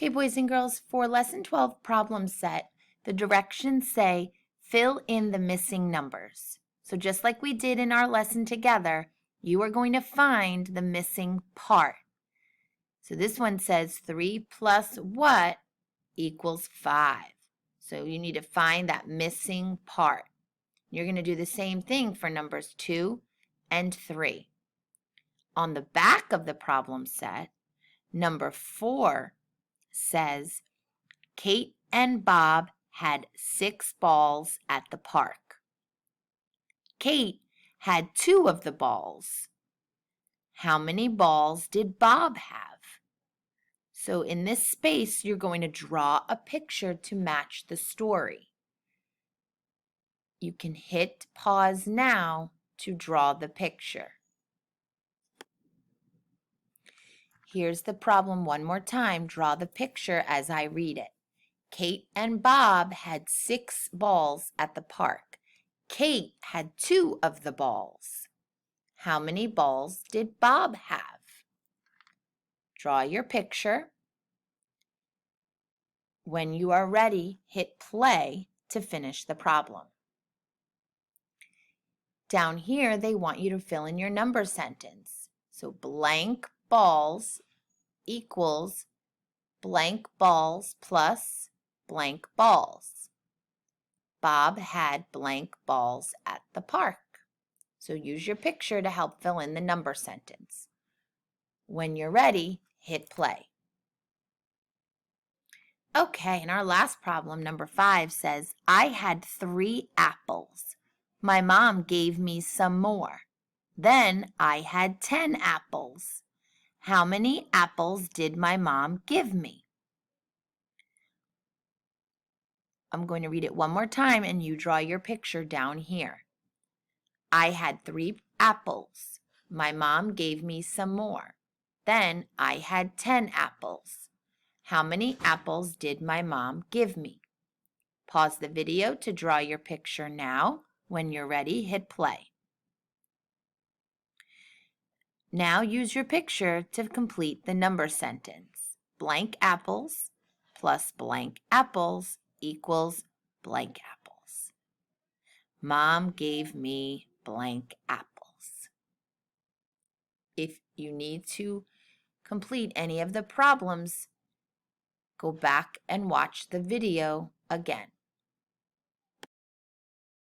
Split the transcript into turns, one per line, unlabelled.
Okay, boys and girls, for Lesson 12 problem set, the directions say fill in the missing numbers. So just like we did in our lesson together, you are going to find the missing part. So this one says 3 plus what equals 5. So you need to find that missing part. You're going to do the same thing for numbers 2 and 3. On the back of the problem set, number 4 says, Kate and Bob had 6 balls at the park. Kate had 2 of the balls. How many balls did Bob have? So in this space, you're going to draw a picture to match the story. You can hit pause now to draw the picture. Here's the problem one more time. Draw the picture as I read it. Kate and Bob had 6 balls at the park. Kate had 2 of the balls. How many balls did Bob have? Draw your picture. When you are ready, hit play to finish the problem. Down here, they want you to fill in your number sentence. So blank balls equals blank balls plus blank balls. Bob had blank balls at the park. So use your picture to help fill in the number sentence. When you're ready, hit play. Okay, and our last problem, number 5, says, I had 3 apples. My mom gave me some more. Then I had 10 apples. How many apples did my mom give me? I'm going to read it one more time and you draw your picture down here. I had 3 apples. My mom gave me some more. Then I had 10 apples. How many apples did my mom give me? Pause the video to draw your picture now. When you're ready, hit play. Now use your picture to complete the number sentence. Blank apples plus blank apples equals blank apples. Mom gave me blank apples. If you need to complete any of the problems, go back and watch the video again.